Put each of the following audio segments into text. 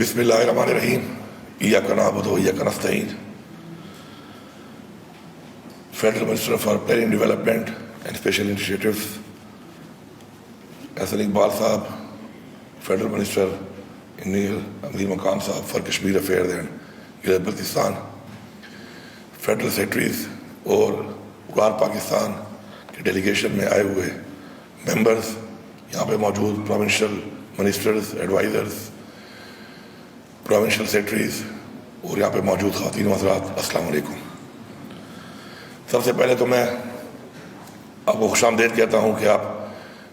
بسم اللہ الرحمن الرحیم ایاک نعبد و ایاک نستعین. Federal Minister for Planning Development and Special Initiatives Hasan Iqbal Sahab, Federal Minister Neil Amir Maqam Sahab for Kashmir Affairs and Gilgit-Baltistan, Federal Secretaries اور اڑان پاکستان کے delegation میں آئے ہوئے ممبرز، یہاں پہ موجود provincial ministers, advisers, provincial secretaries اور یہاں پہ موجود خواتین و حضرات، السلام علیکم. سب سے پہلے تو میں آپ کو خوش آمدید کہتا ہوں کہ آپ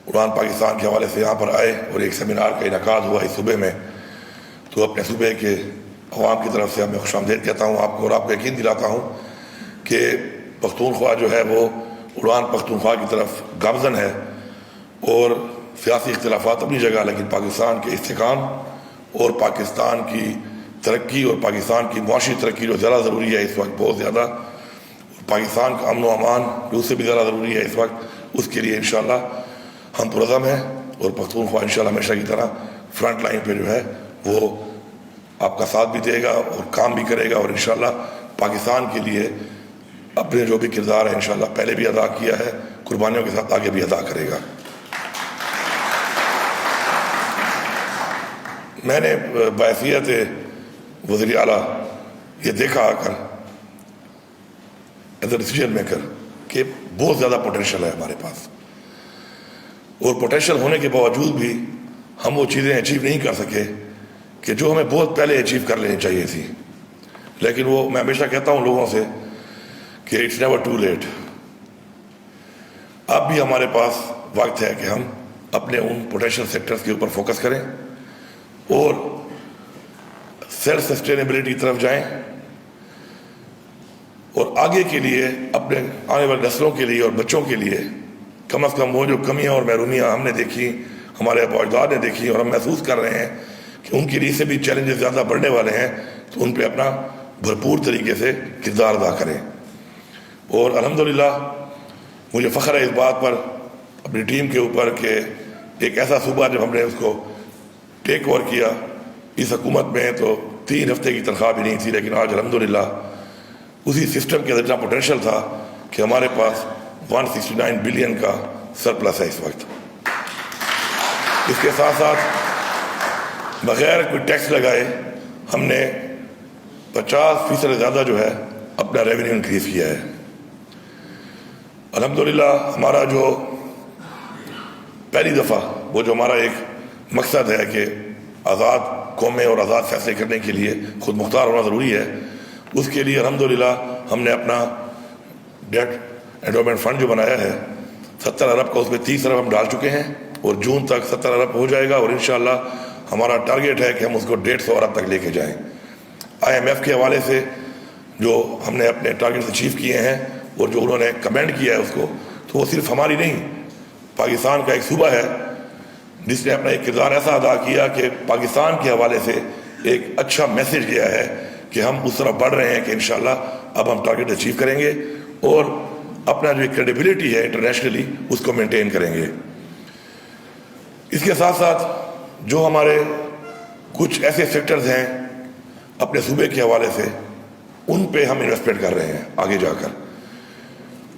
اڑان پاکستان کے حوالے سے یہاں پر آئے اور ایک سیمینار کا انعقاد ہوا اس صوبے میں. تو اپنے صوبے کے عوام کی طرف سے میں خوش آمدید کہتا ہوں آپ کو، اور آپ کو یقین دلاتا ہوں کہ پختونخوا جو ہے وہ اڑان پختونخوا کی طرف گامزن ہے. اور سیاسی اختلافات اپنی جگہ، لیکن پاکستان کے استحکام اور پاکستان کی ترقی اور پاکستان کی معاشی ترقی جو زیادہ ضروری ہے اس وقت، بہت زیادہ، پاکستان کا امن و امان جو اس سے بھی زیادہ ضروری ہے اس وقت، اس کے لیے انشاءاللہ ہم پرعزم ہیں. اور پختونخوا انشاءاللہ ہمیشہ کی طرح فرنٹ لائن پہ جو ہے وہ آپ کا ساتھ بھی دے گا اور کام بھی کرے گا، اور انشاءاللہ پاکستان کے لیے اپنے جو بھی کردار ہے انشاءاللہ پہلے بھی ادا کیا ہے، قربانیوں کے ساتھ آگے بھی ادا کرے گا. میں نے بحیثیت وزیر اعلیٰ یہ دیکھا آ کر ایز اے ڈیسیژن میکر کہ بہت زیادہ پوٹینشیل ہے ہمارے پاس، اور پوٹینشیل ہونے کے باوجود بھی ہم وہ چیزیں اچیو نہیں کر سکے کہ جو ہمیں بہت پہلے اچیو کر لینی چاہیے تھی. لیکن وہ میں ہمیشہ کہتا ہوں لوگوں سے کہ اٹس نیور ٹو لیٹ. اب بھی ہمارے پاس وقت ہے کہ ہم اپنے ان پوٹینشیل سیکٹرز کے اوپر فوکس کریں اور سیلف سسٹینیبلٹی کی طرف جائیں، اور آگے کے لیے اپنے آنے والی نسلوں کے لیے اور بچوں کے لیے کم از کم وہ جو کمیاں اور محرومیاں ہم نے دیکھی، ہمارے آباء و اجداد نے دیکھی اور ہم محسوس کر رہے ہیں کہ ان کے لیے سے بھی چیلنجز زیادہ بڑھنے والے ہیں، تو ان پہ اپنا بھرپور طریقے سے کردار ادا کریں. اور الحمدللہ مجھے فخر ہے اس بات پر اپنی ٹیم کے اوپر کہ ایک ایسا صوبہ جب ہم نے اس کو ٹیک اوور کیا اس حکومت میں تو 3 ہفتے کی تنخواہ بھی نہیں تھی، لیکن آج الحمدللہ اسی سسٹم کے اتنا پوٹینشیل تھا کہ ہمارے پاس 169 بلین کا سرپلس ہے اس وقت. اس کے ساتھ ساتھ بغیر کوئی ٹیکس لگائے ہم نے 50% زیادہ جو ہے اپنا ریونیو انکریز کیا ہے. الحمدللہ ہمارا جو پہلی دفعہ وہ جو ہمارا ایک مقصد ہے کہ آزاد قومیں اور آزاد فیصلے کرنے کے لیے خود مختار ہونا ضروری ہے، اس کے لیے الحمدللہ ہم نے اپنا ڈیٹ انڈومنٹ فنڈ جو بنایا ہے 70 ارب کا، اس میں 30 ارب ہم ڈال چکے ہیں اور جون تک 70 ارب ہو جائے گا، اور انشاءاللہ ہمارا ٹارگیٹ ہے کہ ہم اس کو 150 ارب تک لے کے جائیں. IMF کے حوالے سے جو ہم نے اپنے ٹارگیٹس اچیو کیے ہیں اور جو انہوں نے کمنٹ کیا ہے اس کو، تو وہ صرف ہماری نہیں، پاکستان کا ایک صوبہ ہے جس نے اپنا ایک کردار ایسا ادا کیا کہ پاکستان کے حوالے سے ایک اچھا میسیج گیا ہے کہ ہم اس طرف بڑھ رہے ہیں کہ انشاءاللہ اب ہم ٹارگیٹ اچیو کریں گے اور اپنا جو کریڈیبلٹی ہے انٹرنیشنلی اس کو مینٹین کریں گے. اس کے ساتھ ساتھ جو ہمارے کچھ ایسے سیکٹرز ہیں اپنے صوبے کے حوالے سے، ان پہ ہم انویسٹمنٹ کر رہے ہیں آگے جا کر،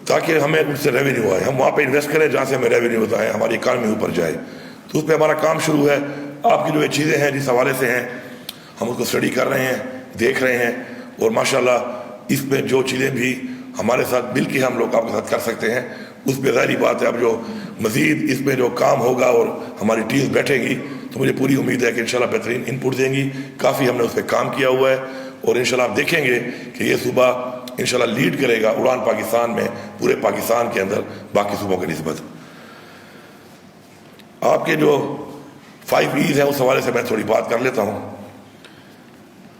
تاکہ ہمیں ان سے ریونیو آئے، ہم وہاں پہ انویسٹ کریں جہاں سے ہمیں ریونیو آئے، ہماری اکانومی اوپر جائے. تو اس پہ ہمارا کام شروع ہے. آپ کی جو یہ چیزیں ہیں جس حوالے سے ہیں ہم اس کو اسٹڈی کر رہے ہیں، دیکھ رہے ہیں، اور ماشاءاللہ اس میں جو چیزیں بھی ہمارے ساتھ مل کے ہم لوگ آپ کے ساتھ کر سکتے ہیں اس پہ ظاہری بات ہے اب جو مزید اس میں جو کام ہوگا اور ہماری ٹیمز بیٹھے گی تو مجھے پوری امید ہے کہ انشاءاللہ بہترین ان پٹ دیں گی. کافی ہم نے اس پہ کام کیا ہوا ہے، اور انشاءاللہ آپ دیکھیں گے کہ یہ صوبہ انشاءاللہ لیڈ کرے گا اڑان پاکستان میں، پورے پاکستان کے اندر باقی صوبوں کی نسبت. آپ کے جو 5 E's ہیں اس حوالے سے میں تھوڑی بات کر لیتا ہوں.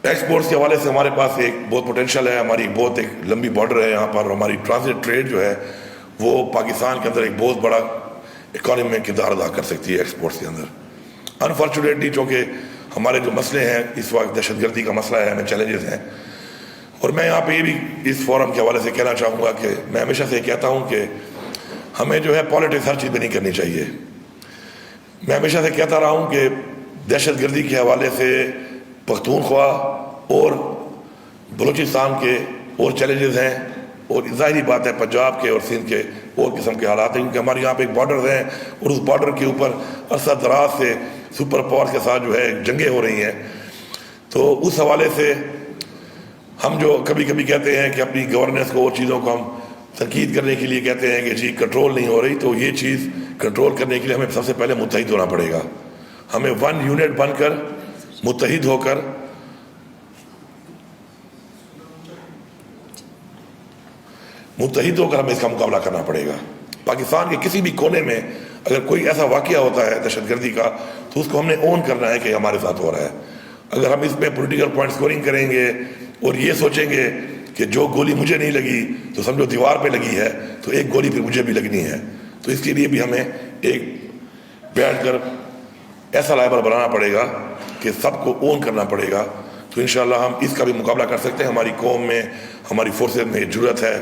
ایکسپورٹس کے حوالے سے ہمارے پاس ایک بہت پوٹینشیل ہے، ہماری بہت ایک لمبی بارڈر ہے یہاں پر، ہماری ٹرانزٹ ٹریڈ جو ہے وہ پاکستان کے اندر ایک بہت بڑا اکانومی میں کردار ادا کر سکتی ہے ایکسپورٹس کے اندر. انفارچونیٹلی چونکہ ہمارے جو مسئلے ہیں اس وقت دہشت گردی کا مسئلہ ہے، ہمیں چیلنجز ہیں، اور میں یہاں پہ یہ بھی اس فورم کے حوالے سے کہنا چاہوں گا کہ میں ہمیشہ سے کہتا ہوں کہ ہمیں جو ہے پالیٹکس ہر چیز پہ نہیں کرنی چاہیے. میں ہمیشہ سے کہتا رہا ہوں کہ دہشت گردی کے حوالے سے پختونخوا اور بلوچستان کے اور چیلنجز ہیں، اور ظاہری بات ہے پنجاب کے اور سندھ کے اور قسم کے حالات ہیں، کیونکہ ہمارے یہاں پہ ایک بارڈر ہیں اور اس بارڈر کے اوپر عرصہ دراز سے سپر پاور کے ساتھ جو ہے جنگیں ہو رہی ہیں. تو اس حوالے سے ہم جو کبھی کبھی کہتے ہیں کہ اپنی گورننس کو اور چیزوں کو ہم تنقید کرنے کے لیے کہتے ہیں کہ جی کنٹرول نہیں ہو رہی، تو یہ چیز کنٹرول کرنے کے لیے ہمیں سب سے پہلے متحد ہونا پڑے گا. ہمیں ون یونٹ بن کر متحد ہو کر ہمیں اس کا مقابلہ کرنا پڑے گا. پاکستان کے کسی بھی کونے میں اگر کوئی ایسا واقعہ ہوتا ہے دہشت گردی کا تو اس کو ہم نے اون کرنا ہے کہ ہمارے ساتھ ہو رہا ہے. اگر ہم اس میں پولیٹیکل پوائنٹ سکورنگ کریں گے اور یہ سوچیں گے کہ جو گولی مجھے نہیں لگی تو سمجھو دیوار پہ لگی ہے تو ایک گولی پھر مجھے بھی لگنی ہے، تو اس کے لیے بھی ہمیں ایک بیٹھ کر ایسا لائبر بنانا پڑے گا کہ سب کو اون کرنا پڑے گا. تو انشاءاللہ ہم اس کا بھی مقابلہ کر سکتے ہیں. ہماری قوم میں ہماری فورسز میں ضرورت ہے،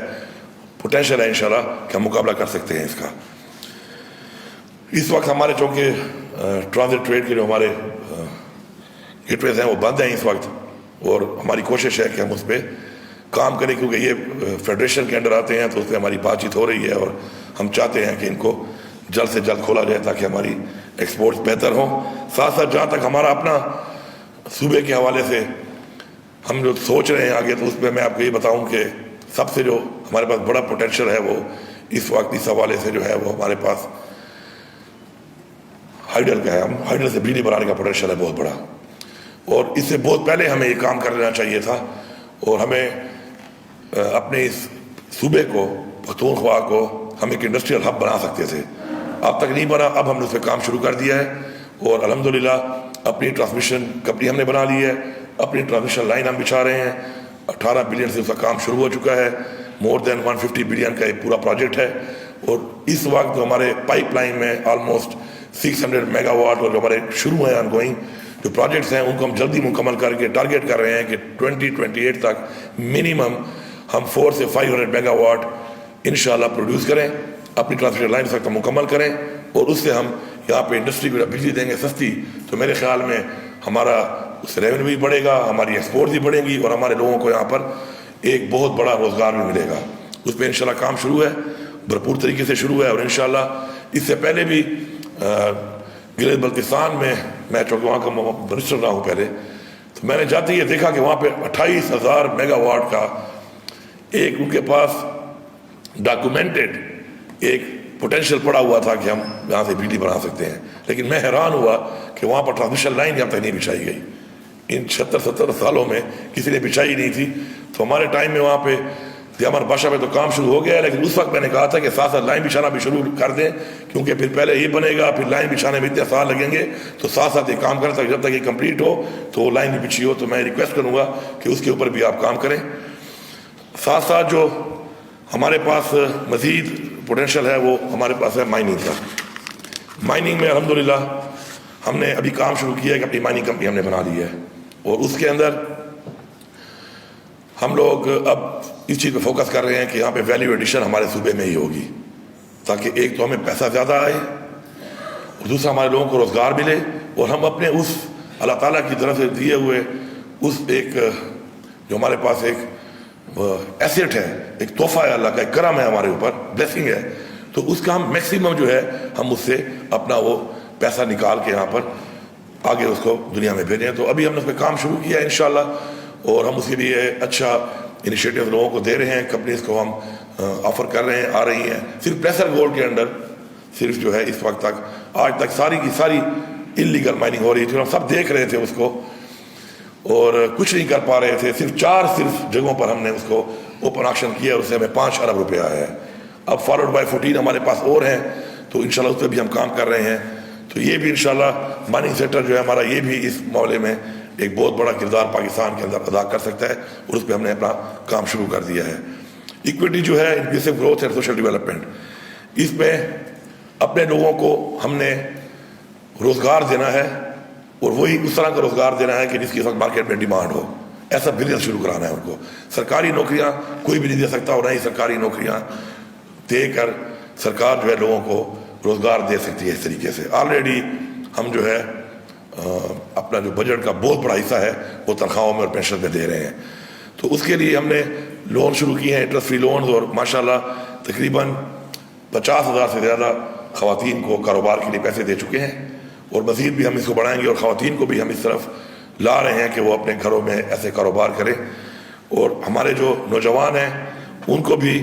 پوٹینشیل ہے انشاءاللہ کہ ہم مقابلہ کر سکتے ہیں اس کا. اس وقت ہمارے چونکہ ٹرانزٹ ٹریڈ کے جو ہمارے گیٹ ویز ہیں وہ بند ہیں اس وقت، اور ہماری کوشش ہے کہ ہم اس پہ کام کریں کیونکہ یہ فیڈریشن کے انڈر آتے ہیں تو اس پہ ہماری بات چیت ہو رہی ہے اور ہم چاہتے ہیں کہ ان کو جلد سے جلد کھولا جائے تاکہ ہماری ایکسپورٹس بہتر ہوں. ساتھ ساتھ جہاں تک ہمارا اپنا صوبے کے حوالے سے ہم جو سوچ رہے ہیں آگے، تو اس پہ میں آپ کو یہ بتاؤں کہ سب سے جو ہمارے پاس بڑا پوٹینشیل ہے وہ اس وقت اس حوالے سے جو ہے وہ ہمارے پاس ہائیڈل کا ہے. ہم ہائیڈل سے بجلی بنانے کا پوٹینشیل ہے بہت بڑا، اور اس سے بہت پہلے ہمیں یہ کام کر لینا چاہیے تھا، اور ہمیں اپنے اس صوبے کو پختونخوا کو ہم ایک انڈسٹریل ہب بنا سکتے تھے. اب تک نہیں بنا، اب ہم نے اس پہ کام شروع کر دیا ہے، اور الحمدللہ اپنی ٹرانسمیشن کمپنی ہم نے بنا لی ہے، اپنی ٹرانسمیشن لائن ہم بچھا رہے ہیں. 18 بلین سے اس کا کام شروع ہو چکا ہے، مور دین 150 بلین کا ایک پورا پروجیکٹ ہے. اور اس وقت جو ہمارے پائپ لائن میں آلموسٹ 600 میگا واٹ اور جو ہمارے شروع ہیں آن گوئنگ جو پروجیکٹس ہیں ان کو ہم جلدی مکمل کر کے ٹارگیٹ کر رہے ہیں کہ 2028 تک منیمم ہم 400 سے 500 میگا واٹ انشاءاللہ پروڈیوس کریں، اپنی ٹرانسمیشن لائن تک مکمل کریں، اور اس سے ہم یہاں پہ انڈسٹری کو بجلی دیں گے سستی. تو میرے خیال میں ہمارا اس سے ریونیو بھی بڑھے گا، ہماری ایکسپورٹ بھی بڑھیں گی، اور ہمارے لوگوں کو یہاں پر ایک بہت بڑا روزگار بھی ملے گا. اس پہ انشاءاللہ کام شروع ہے، بھرپور طریقے سے شروع ہے. اور انشاءاللہ اس سے پہلے بھی گلگت بلتستان میں چونکہ وہاں کا منسٹر رہا ہوں پہلے، تو میں نے جاتے ہی دیکھا کہ وہاں پہ 28,000 میگا واٹ کا ایک ان کے پاس ڈاکومنٹڈ ایک پوٹینشیل پڑا ہوا تھا کہ ہم یہاں سے بجلی بنا سکتے ہیں. لیکن میں حیران ہوا کہ وہاں پر ٹرانسمیشن لائن یہاں تک نہیں بچھائی گئی. ان 76-70 سالوں میں کسی نے بچھائی نہیں تھی. تو ہمارے ٹائم میں وہاں پہ دیامر بادشاہ پہ تو کام شروع ہو گیا ہے، لیکن اس وقت میں نے کہا تھا کہ ساتھ ساتھ لائن بچھانا بھی شروع کر دیں، کیونکہ پھر پہلے یہ بنے گا پھر لائن بچھانے میں اتنے سال لگیں گے. تو ساتھ ساتھ یہ کام کریں تاکہ جب تک یہ کمپلیٹ ہو تو وہ لائن بھی بچھی ہو. تو میں ریکویسٹ کروں گا کہ اس کے اوپر بھی آپ کام کریں. ساتھ ساتھ جو ہمارے پاس مزید پوٹینشیل ہے وہ ہمارے پاس ہے مائننگ کا. مائننگ میں الحمدللہ ہم نے ابھی کام شروع کیا ہے کہ اپنی مائننگ کمپنی ہم نے بنا لی ہے، اور اس کے اندر ہم لوگ اب اس چیز پہ فوکس کر رہے ہیں کہ یہاں پہ ویلیو ایڈیشن ہمارے صوبے میں ہی ہوگی، تاکہ ایک تو ہمیں پیسہ زیادہ آئے اور دوسرا ہمارے لوگوں کو روزگار ملے، اور ہم اپنے اس اللہ تعالیٰ کی طرف سے دیے ہوئے اس ایک جو ہمارے پاس ایک ایسیٹ ہے، ایک تحفہ ہے، اللہ کا ایک کرم ہے ہمارے اوپر، بلیسنگ ہے، تو اس کا ہم میکسیمم جو ہے ہم اس سے اپنا وہ پیسہ نکال کے یہاں پر آگے اس کو دنیا میں بھیجیں. تو ابھی ہم نے اس پہ کام شروع کیا ہے انشاءاللہ، اور ہم اس کے لیے اچھا انیشیٹو لوگوں کو دے رہے ہیں، کمپنیز کو ہم آفر کر رہے ہیں، آ رہی ہیں. صرف پریسر گولڈ کے انڈر صرف جو ہے اس وقت تک آج تک ساری کی ساری انلیگل مائننگ ہو رہی تھی، ہم سب دیکھ رہے تھے اس کو اور کچھ نہیں کر پا رہے تھے. صرف 4 جگہوں پر ہم نے اس کو اوپن آکشن کیا، اس سے ہمیں 5 ارب روپے آیا ہے. اب فالوڈ بائی 14 ہمارے پاس اور ہیں، تو انشاءاللہ اس پہ بھی ہم کام کر رہے ہیں. تو یہ بھی انشاءاللہ مائننگ سیکٹر جو ہے ہمارا یہ بھی اس معاملے میں ایک بہت بڑا کردار پاکستان کے اندر ادا کر سکتا ہے، اور اس پہ ہم نے اپنا کام شروع کر دیا ہے. ایکویٹی جو ہے inclusive growth and social development, اس میں اپنے لوگوں کو ہم نے روزگار دینا ہے، اور وہی اس طرح کا روزگار دینا ہے کہ جس کی اس وقت مارکیٹ میں ڈیمانڈ ہو. ایسا بزنس شروع کرانا ہے ان کو. سرکاری نوکریاں کوئی بھی نہیں دے سکتا، اور نہ ہی سرکاری نوکریاں دے کر سرکار جو ہے لوگوں کو روزگار دے سکتی ہے اس طریقے سے. آلریڈی ہم جو ہے اپنا جو بجٹ کا بہت بڑا حصہ ہے وہ تنخواہوں میں اور پینشن میں دے رہے ہیں. تو اس کے لیے ہم نے لون شروع کیے ہیں, انٹرسٹ فری لونز, اور ماشاءاللہ تقریباً 50,000 سے زیادہ خواتین کو کاروبار کے لیے پیسے دے چکے ہیں, اور مزید بھی ہم اس کو بڑھائیں گے, اور خواتین کو بھی ہم اس طرف لا رہے ہیں کہ وہ اپنے گھروں میں ایسے کاروبار کریں. اور ہمارے جو نوجوان ہیں ان کو بھی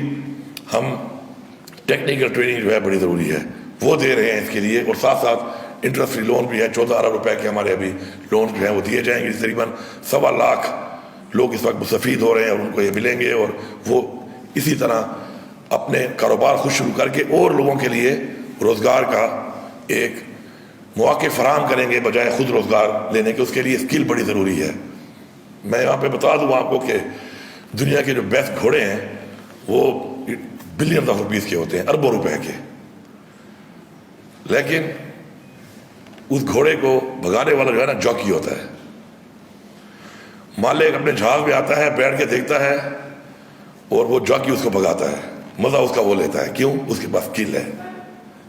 ہم ٹیکنیکل ٹریننگ جو ہے بڑی ضروری ہے وہ دے رہے ہیں اس کے لیے, اور ساتھ ساتھ انٹرسٹ فری لون بھی ہے. 14 ارب روپے کے ہمارے ابھی لون جو ہیں وہ دیے جائیں گے. تقریباً 1.25 لاکھ لوگ اس وقت مستفید ہو رہے ہیں اور ان کو یہ ملیں گے, اور وہ اسی طرح اپنے کاروبار خود شروع کر کے اور لوگوں کے لیے روزگار کا ایک مواقع فراہم کریں گے بجائے خود روزگار لینے کے. اس کے لیے اسکل بڑی ضروری ہے. میں یہاں پہ بتا دوں آپ کو کہ دنیا کے جو بیسٹ گھوڑے ہیں وہ بلین آف روپیز کے ہوتے ہیں, اربوں روپے کے, لیکن اس گھوڑے کو بھگانے والا جو ہے نا جاکی ہوتا ہے. مالک اپنے جہاز میں آتا ہے, بیٹھ کے دیکھتا ہے, اور وہ جاکی اس کو بھگاتا ہے. مزہ اس کا وہ لیتا ہے, کیوں؟ اس کے پاس اسکل ہے.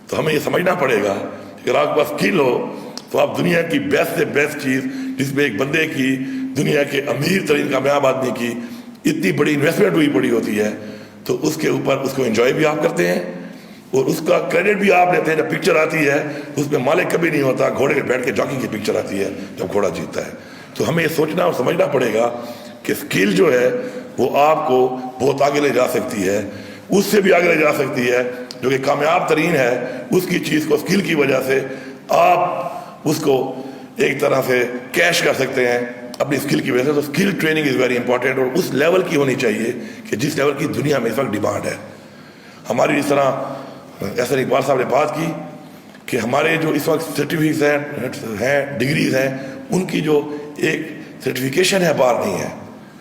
تو ہمیں یہ سمجھنا پڑے گا کہ اگر آپ کے پاس اسکل ہو تو آپ دنیا کی بیسٹ سے بیسٹ چیز, جس میں ایک بندے کی دنیا کے امیر ترین کامیاب آدمی کی اتنی بڑی انویسٹمنٹ ہوئی پڑی ہوتی ہے, تو اس کے اوپر اس کو انجوائے بھی آپ کرتے ہیں اور اس کا کریڈٹ بھی آپ لیتے ہیں. جب پکچر آتی ہے اس میں مالک کبھی نہیں ہوتا, گھوڑے کے بیٹھ کے جاکی کی پکچر آتی ہے جب گھوڑا جیتتا ہے. تو ہمیں یہ سوچنا اور سمجھنا پڑے گا کہ اسکل جو ہے وہ آپ کو بہت آگے لے جا سکتی ہے, اس سے بھی آگے لے جا سکتی ہے جو کہ کامیاب ترین ہے. اس کی چیز کو اسکل کی وجہ سے آپ اس کو ایک طرح سے کیش کر سکتے ہیں اپنی اسکل کی وجہ سے. تو skill training is very important, اور اس لیول کی ہونی چاہیے کہ جس لیول کی دنیا میں اس وقت ڈیمانڈ ہے. ہماری اس طرح احسن اقبال صاحب نے بات کی کہ ہمارے جو اس وقت سرٹیفکیٹس ہیں, ڈگریز ہیں, ان کی جو ایک سرٹیفکیشن ہے باہر نہیں ہے.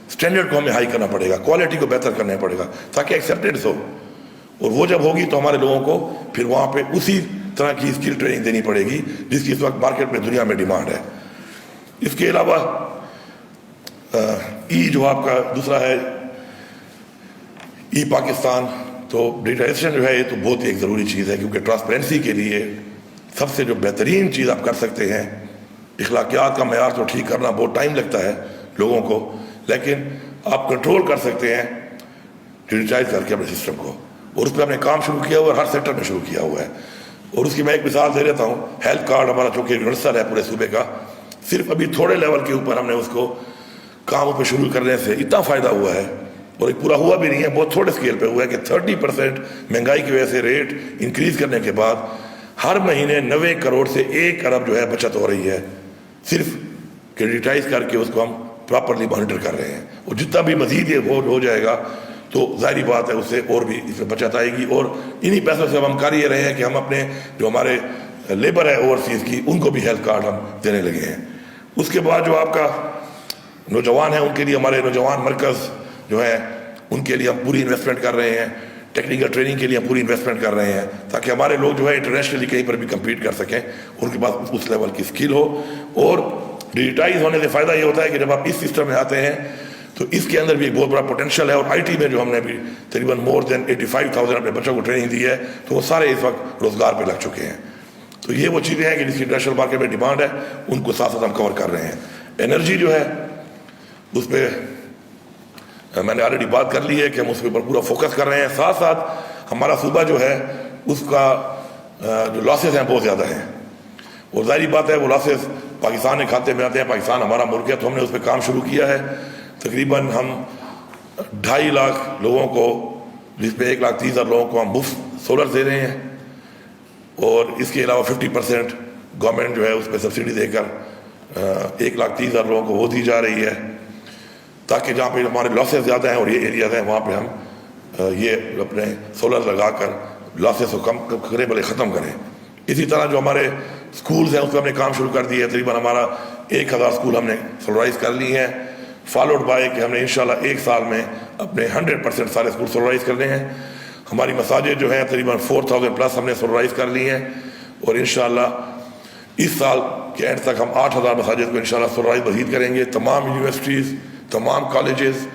اسٹینڈرڈ کو ہمیں ہائی کرنا پڑے گا, کوالٹی کو بہتر کرنا پڑے گا تاکہ ایکسیپٹنس ہو, اور وہ جب ہوگی تو ہمارے لوگوں کو پھر وہاں پہ اسی طرح کی اسکل ٹریننگ دینی پڑے گی جس کی اس وقت مارکیٹ میں دنیا میں ڈیمانڈ ہے. اس کے علاوہ جو آپ کا دوسرا ہے پاکستان, تو ڈیجیٹائزیشن جو ہے یہ تو بہت ہی ایک ضروری چیز ہے, کیونکہ ٹرانسپیرنسی کے لیے سب سے جو بہترین چیز آپ کر سکتے ہیں, اخلاقیات کا معیار تو ٹھیک کرنا بہت ٹائم لگتا ہے لوگوں کو, لیکن آپ کنٹرول کر سکتے ہیں ڈیجیٹائز کر کے اپنے سسٹم کو, اور اس پہ ہم نے کام شروع کیا ہوا ہے, ہر سیکٹر میں شروع کیا ہوا ہے. اور اس کی میں ایک مثال دے دیتا ہوں. ہیلتھ کارڈ ہمارا چونکہ یونیورسل ہے پورے صوبے کا, صرف ابھی تھوڑے لیول کے اوپر ہم نے اس کو کاموں پہ شروع کرنے سے اتنا فائدہ ہوا ہے, اور ایک پورا ہوا بھی نہیں ہے, بہت تھوڑے اسکیل پہ ہوا ہے کہ 30% مہنگائی کی وجہ سے ریٹ انکریز کرنے کے بعد ہر مہینے 90 کروڑ سے 1 ارب جو ہے بچت ہو رہی ہے, صرف ڈیجیٹائز کر کے اس کو ہم پراپرلی مانیٹر کر رہے ہیں. اور جتنا بھی مزید یہ ہو جائے گا تو ظاہری بات ہے اس سے اور بھی اس میں بچت آئے گی. اور انہی پیسوں سے ہم کر یہ رہے ہیں کہ ہم اپنے جو ہمارے لیبر ہے اوورسیز کی, ان کو بھی ہیلتھ کارڈ ہم دینے لگے ہیں. اس کے بعد جو آپ کا نوجوان ہیں ان کے لیے ہمارے نوجوان مرکز جو ہے ان کے لیے ہم پوری انویسٹمنٹ کر رہے ہیں, ٹیکنیکل ٹریننگ کے لیے ہم پوری انویسٹمنٹ کر رہے ہیں تاکہ ہمارے لوگ جو ہے انٹرنیشنلی کہیں پر بھی کمپیٹ کر سکیں, ان کے پاس اس لیول کی اسکل ہو. اور ڈیجیٹائز ہونے سے فائدہ یہ ہوتا ہے کہ جب آپ اس سسٹم میں آتے ہیں تو اس کے اندر بھی ایک بہت بڑا پوٹینشیل ہے. اور آئی ٹی میں جو ہم نے بھی تقریباً مور دین 85,000 اپنے بچوں کو ٹریننگ دی ہے, تو وہ سارے اس وقت روزگار پہ لگ چکے ہیں. تو یہ وہ چیزیں ہیں کہ جس کی انٹرنیشنل مارکیٹ میں ڈیمانڈ ہے, ان کو ساتھ ساتھ ہم کور کر رہے ہیں. انرجی جو ہے اس پہ میں نے آلریڈی بات کر لی ہے کہ ہم اس کے اوپر پورا فوکس کر رہے ہیں. ساتھ ساتھ ہمارا صوبہ جو ہے اس کا جو لاسز ہیں بہت زیادہ ہیں, اور ظاہری بات ہے وہ لاسز پاکستان کے کھاتے میں آتے ہیں. پاکستان ہمارا ملک ہے تو ہم نے اس پہ کام شروع کیا ہے. تقریباً ہم 2.5 لاکھ لوگوں کو, جس میں 1,30,000 لوگوں کو ہم مفت سولر دے رہے ہیں, اور اس کے علاوہ 50% گورنمنٹ جو ہے اس پہ سبسڈی دے کر 1,30,000 لوگوں کو وہ دی جا رہی ہے, تاکہ جہاں پہ ہمارے لاسز زیادہ ہیں اور یہ ایریاز ہیں وہاں پہ ہم یہ اپنے سولر لگا کر لاسز کو کم کریں بلکہ ختم کریں. اسی طرح جو ہمارے سکولز ہیں اس پہ ہم نے کام شروع کر دی ہے. تقریباً ہمارا 1,000 سکول ہم نے سولرائز کر لی ہیں, فالوڈ بائی کہ ہم نے انشاءاللہ 1 سال میں اپنے 100% سارے سکول سولرائز کرنے ہیں. ہماری مساجد جو ہیں تقریباً 4,000 پلس ہم نے سولرائز کر لی ہیں, اور انشاءاللہ اس سال کے اینڈ تک ہم 8,000 مساجد کو انشاءاللہ سولرائز مزید کریں گے. تمام یونیورسٹیز, تمام کالجز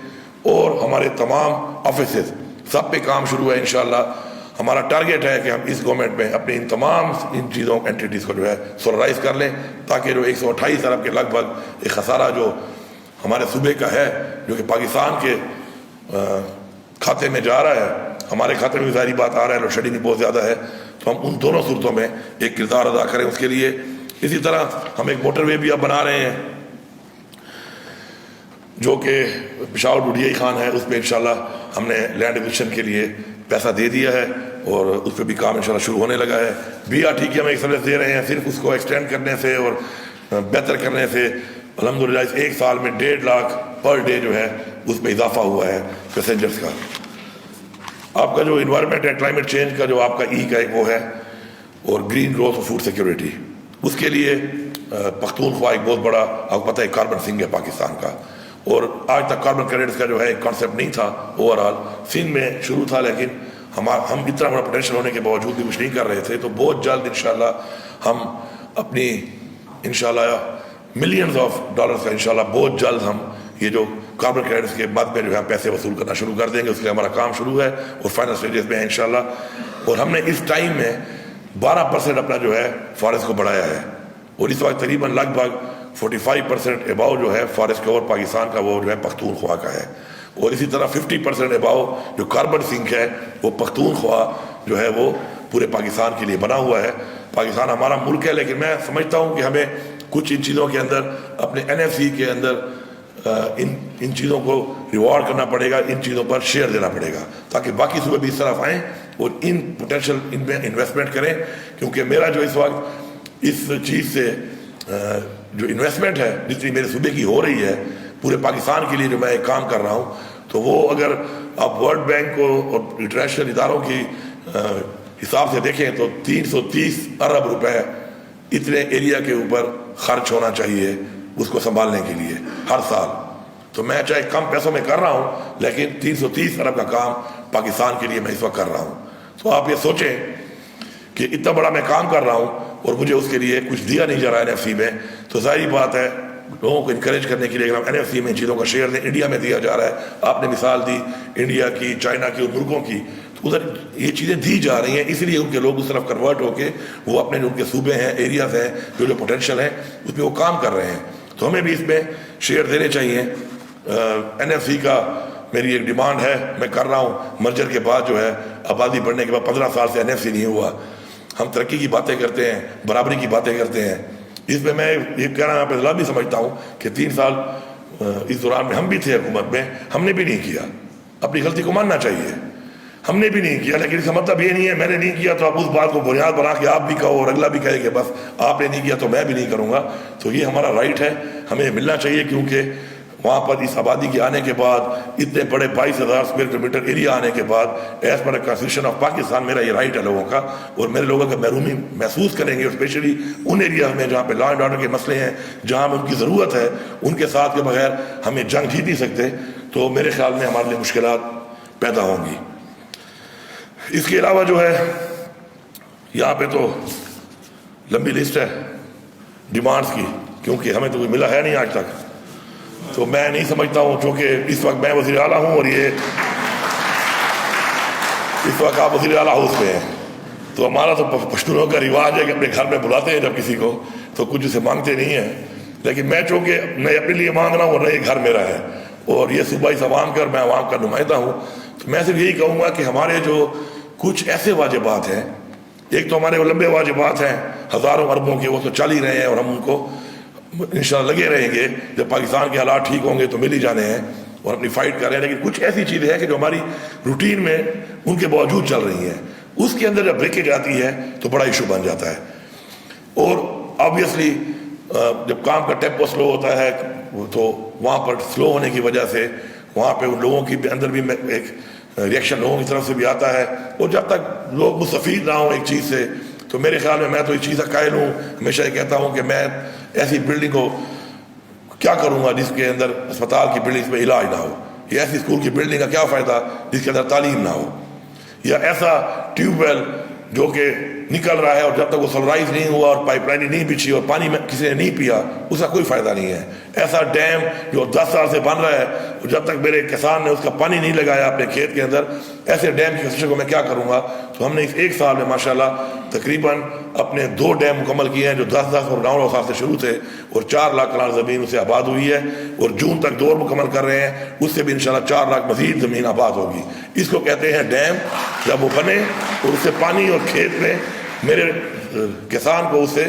اور ہمارے تمام آفیسز سب پہ کام شروع ہے. انشاءاللہ ہمارا ٹارگیٹ ہے کہ ہم اس گورنمنٹ میں اپنی ان تمام ان چیزوں اینٹیٹیز کو جو ہے سولرائز کر لیں، تاکہ جو 128 ارب کے لگ بھگ ایک خسارہ جو ہمارے صوبے کا ہے، جو کہ پاکستان کے کھاتے میں جا رہا ہے، ہمارے کھاتے میں بھی ظاہری بات آ رہا ہے، لوڈ شیڈنگ بہت زیادہ ہے، تو ہم ان دونوں صورتوں میں ایک کردار ادا کریں اس کے لیے۔ اسی طرح ہم ایک موٹر وے بھی اب بنا رہے ہیں جو کہ پشاور ڈوڈیائی خان ہے، اس پہ انشاءاللہ ہم نے لینڈ ایکوزیشن کے لیے پیسہ دے دیا ہے اور اس پہ بھی کام انشاءاللہ شروع ہونے لگا ہے۔ بی آر ٹی کی ہم ایک سروس دے رہے ہیں، صرف اس کو ایکسٹینڈ کرنے سے اور بہتر کرنے سے الحمدللہ اس ایک سال میں 1.5 لاکھ پر ڈے جو ہے اس میں اضافہ ہوا ہے پیسنجرز کا۔ آپ کا جو انوائرمنٹ ہے، کلائمیٹ چینج کا جو آپ کا ای کا ایک وہ ہے، اور گرین گروتھ اور فوڈ سیکیورٹی، اس کے لیے پختونخوا ایک بہت بڑا، آپ کو پتہ ہے کاربن سنک ہے پاکستان کا، اور آج تک کاربن کریڈٹس کا جو ہے ایک کانسیپٹ نہیں تھا اوور آل، سندھ میں شروع تھا، لیکن ہم اتنا بڑا پوٹینشیل ہونے کے باوجود بھی کچھ نہیں کر رہے تھے۔ تو بہت جلد انشاءاللہ ہم اپنی انشاءاللہ ملینز آف ڈالرز کا انشاءاللہ بہت جلد ہم یہ جو کاربن کریڈٹس کے بعد میں جو ہے پیسے وصول کرنا شروع کر دیں گے، اس کے لیے ہمارا کام شروع ہے اور فائنل سٹیجز میں ہے انشاءاللہ۔ اور ہم نے اس ٹائم میں 12% اپنا جو ہے فارسٹ کو بڑھایا ہے، اور اس وقت تقریباً لگ بھگ 45% اباؤ جو ہے فارسٹ کور پاکستان کا وہ جو ہے پختونخوا کا ہے، اور اسی طرح 50% اباؤ جو کاربن سنک ہے وہ پختونخوا جو ہے وہ پورے پاکستان کے لیے بنا ہوا ہے۔ پاکستان ہمارا ملک ہے، لیکن میں سمجھتا ہوں کہ ہمیں کچھ ان چیزوں کے اندر اپنے NFC کے اندر ان چیزوں کو ریوارڈ کرنا پڑے گا، ان چیزوں پر شیئر دینا پڑے گا، تاکہ باقی صوبے بھی اس طرف آئیں اور ان پوٹینشیل ان میں انویسٹمنٹ کریں۔ کیونکہ میرا جو اس وقت اس چیز سے جو انویسٹمنٹ ہے جتنی میرے صوبے کی ہو رہی ہے پورے پاکستان کے لیے جو میں ایک کام کر رہا ہوں، تو وہ اگر آپ ورلڈ بینک کو اور انٹرنیشنل اداروں کی حساب سے دیکھیں تو 330 ارب روپے اتنے ایریا کے اوپر خرچ ہونا چاہیے اس کو سنبھالنے کے لیے ہر سال۔ تو میں چاہے کم پیسوں میں کر رہا ہوں، لیکن 330 ارب کا کام پاکستان کے لیے میں اس وقت کر رہا ہوں۔ تو آپ یہ سوچیں کہ اتنا بڑا میں کام کر رہا ہوں اور مجھے اس کے لیے کچھ دیا نہیں جا رہا NFC میں، تو ظاہری بات ہے لوگوں کو انکریج کرنے کے لیے اگر ہم NFC میں ان چیزوں کا شیئر دیں، انڈیا میں دیا جا رہا ہے، آپ نے مثال دی انڈیا کی، چائنا کی اور ملکوں کی، تو ادھر یہ چیزیں دی جا رہی ہیں، اس لیے ان کے لوگ اس طرف کنورٹ ہو کے وہ اپنے جو ان کے صوبے ہیں، ایریاز ہیں، جو پوٹینشیل ہیں اس پہ وہ کام کر رہے ہیں۔ تو ہمیں بھی اس میں شیئر دینے چاہیے۔ NFC کا میری ایک ڈیمانڈ ہے، میں کر رہا ہوں، مرجر کے بعد جو ہے آبادی بڑھنے کے بعد 15 سال سے NFC نہیں ہوا، ہم ترقی کی باتیں کرتے ہیں، برابری کی باتیں کرتے ہیں، اس میں میں یہ کہنا یہاں پہ ضلع بھی سمجھتا ہوں کہ 3 سال اس دوران میں ہم بھی تھے حکومت میں، ہم نے بھی نہیں کیا، اپنی غلطی کو ماننا چاہیے، ہم نے بھی نہیں کیا، لیکن اس کا مطلب یہ نہیں ہے میں نے نہیں کیا تو آپ اس بات کو بنیاد بنا کے آپ بھی کہو اور اگلا بھی کہے کہ بس آپ نے نہیں کیا تو میں بھی نہیں کروں گا۔ تو یہ ہمارا رائٹ ہے، ہمیں ملنا چاہیے، کیونکہ وہاں پر اس آبادی کے آنے کے بعد اتنے بڑے 22,000 اسکوائر کلومیٹر ایریا آنے کے بعد as per constitution of Pakistan میرا یہ رائٹ ہے لوگوں کا، اور میرے لوگوں کا محرومی محسوس کریں گے، اسپیشلی ان ایریاز میں جہاں پہ لا اینڈ آرڈر کے مسئلے ہیں، جہاں ہمیں ان کی ضرورت ہے، ان کے ساتھ کے بغیر ہمیں جنگ جیت نہیں سکتے، تو میرے خیال میں ہمارے لیے مشکلات پیدا ہوں گی۔ اس کے علاوہ جو ہے یہاں پہ تو لمبی لسٹ ہے ڈیمانڈز کی، کیونکہ ہمیں تو کوئی ملا ہے نہیں آج تک، تو میں نہیں سمجھتا ہوں، چونکہ اس وقت میں وزیر اعلیٰ ہوں اور یہ اس وقت آپ وزیر اعلیٰ ہاؤس میں ہیں، تو ہمارا تو پشتونوں کا رواج ہے کہ اپنے گھر میں بلاتے ہیں جب کسی کو تو کچھ اسے مانگتے نہیں ہیں، لیکن میں چونکہ میں اپنے لیے مانگ رہا ہوں ورنہ یہ گھر میرا ہے اور یہ صوبہ اس عوام کا، میں عوام کا نمائندہ ہوں، تو میں صرف یہی کہوں گا کہ ہمارے جو کچھ ایسے واجبات ہیں، ایک تو ہمارے وہ لمبے واجبات ہیں ہزاروں اربوں کے، وہ تو چل ہی رہے ہیں اور ہم ان کو انشاءاللہ لگے رہیں گے، جب پاکستان کے حالات ٹھیک ہوں گے تو مل ہی جانے ہیں اور اپنی فائٹ کر رہے ہیں، لیکن کچھ ایسی چیزیں ہیں کہ جو ہماری روٹین میں ان کے باوجود چل رہی ہیں، اس کے اندر جب بریکیج آتی ہے تو بڑا ایشو بن جاتا ہے، اور آبویسلی جب کام کا ٹیمپو سلو ہوتا ہے تو وہاں پر سلو ہونے کی وجہ سے وہاں پہ ان لوگوں کی اندر بھی ایک ریئیکشن لوگوں کی طرف سے بھی آتا ہے، اور جب تک لوگ مستفید نہ ہوں ایک چیز سے، تو میرے خیال میں تو اس چیز کا قائل ہوں، ہمیشہ یہ کہتا ہوں کہ میں ایسی بلڈنگ کو کیا کروں گا جس کے اندر اسپتال کی بلڈنگ میں علاج نہ ہو، یا ایسی اسکول کی بلڈنگ کا کیا فائدہ جس کے اندر تعلیم نہ ہو، یا ایسا ٹیوب ویل جو کہ نکل رہا ہے اور جب تک وہ سولرائز نہیں ہوا اور پائپ لائن نہیں بچھی اور پانی میں کسی نے نہیں پیا اس کا کوئی فائدہ نہیں ہے، ایسا ڈیم جو 10 سال سے بن رہا ہے اور جب تک میرے کسان نے اس کا پانی نہیں لگایا اپنے کھیت کے اندر ایسے ڈیم کی کنسٹرکشن کو میں کیا کروں گا. تو ہم نے اس ایک سال میں ماشاءاللہ تقریباً اپنے 2 ڈیم مکمل کیے ہیں جو 10 اور 9 سال سے شروع تھے, اور 4 لاکھ کنال زمین اسے آباد ہوئی ہے, اور جون تک 2 اور مکمل کر رہے ہیں, اس سے بھی انشاءاللہ 4 لاکھ مزید زمین آباد ہوگی. اس کو کہتے ہیں ڈیم. جب وہ بنے اور اس سے پانی اور کھیت میں میرے کسان کو اس سے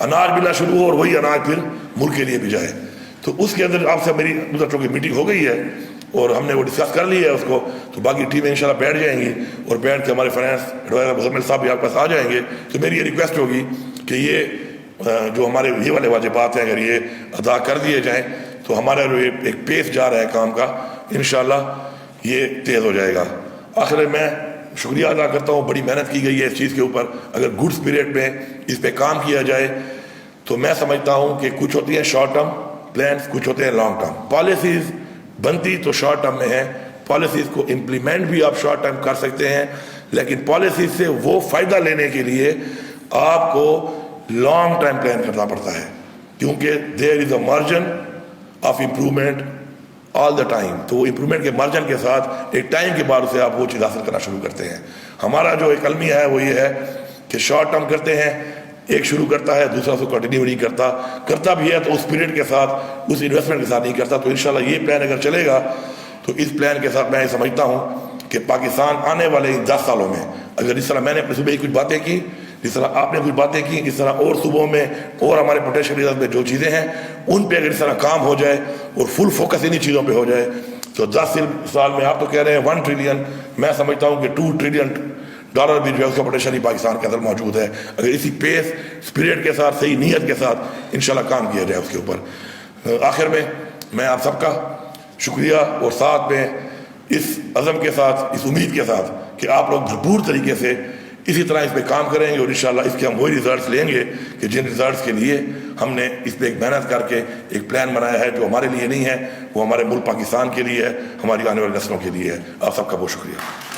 اناج ملنا شروع ہو, اور وہی اناج پھر ملک کے لیے بھی جائے. تو اس کے اندر آپ سے میری کی میٹنگ ہو گئی ہے, اور ہم نے وہ ڈسکس کر لی ہے اس کو. تو باقی ٹیمیں انشاءاللہ بیٹھ جائیں گی, اور بیٹھ کے ہمارے فائنانس ایڈوائزر مزمل صاحب بھی آپ کے پاس آ جائیں گے. تو میری یہ ریکویسٹ ہوگی کہ یہ جو ہمارے یہ والے واجبات ہیں اگر یہ ادا کر دیے جائیں تو ہمارا جو ایک پیس جا رہا ہے کام کا انشاءاللہ یہ تیز ہو جائے گا. آخر میں شکریہ ادا کرتا ہوں, بڑی محنت کی گئی ہے اس چیز کے اوپر. اگر گڈ اسپرٹ میں اس پہ کام کیا جائے تو میں سمجھتا ہوں کہ کچھ ہوتی ہیں شارٹ ٹرم پلانس, کچھ ہوتے ہیں لانگ ٹرم پالیسیز. بنتی تو شارٹ ٹرم میں ہے, پالیسیز کو امپلیمنٹ بھی آپ شارٹ ٹرم کر سکتے ہیں, لیکن پالیسیز سے وہ فائدہ لینے کے لیے آپ کو لانگ ٹائم پلان کرنا پڑتا ہے, کیونکہ there is a margin of improvement all the time. تو وہ امپرومنٹ کے مارجن کے ساتھ ایک ٹائم کے بعد اسے آپ وہ چیز حاصل کرنا شروع کرتے ہیں. ہمارا جو ایک المیہ ہے وہ یہ ہے کہ شارٹ ٹرم کرتے ہیں, ایک شروع کرتا ہے دوسرا اس کو کنٹینیو نہیں کرتا بھی ہے تو اس پیریڈ کے ساتھ اس انویسٹمنٹ کے ساتھ نہیں کرتا. تو انشاءاللہ یہ پلان اگر چلے گا تو اس پلان کے ساتھ میں یہ سمجھتا ہوں کہ پاکستان آنے والے 10 سالوں میں اگر جس طرح میں نے اپنے صوبے کی کچھ باتیں کی, جس طرح آپ نے کچھ باتیں کی, اس طرح اور صوبوں میں اور ہمارے پوٹینشیل ایریاز میں جو چیزیں ہیں ان پہ اگر اس طرح کام ہو جائے اور فل فوکس انہی چیزوں پہ ہو جائے تو 10 سال میں آپ تو کہہ رہے ہیں 1 ٹریلین, میں سمجھتا ہوں کہ 2 ٹریلین ڈالر بھی جو ہے اس کا پوٹینشیل پاکستان کے اندر موجود ہے اگر اسی پیس اسپرٹ کے ساتھ صحیح نیت کے ساتھ انشاءاللہ کام کیا جائے اس کے اوپر. آخر میں آپ سب کا شکریہ, اور ساتھ میں اس عزم کے ساتھ, اس امید کے ساتھ کہ آپ لوگ بھرپور طریقے سے اسی طرح اس پہ کام کریں گے, اور انشاءاللہ اس کے ہم وہی ریزلٹس لیں گے کہ جن ریزلٹس کے لیے ہم نے اس پہ ایک محنت کر کے ایک پلان بنایا ہے جو ہمارے لیے نہیں ہے, وہ ہمارے ملک پاکستان کے لیے ہے, ہماری آنے والی نسلوں کے لیے ہے. آپ سب کا بہت شکریہ.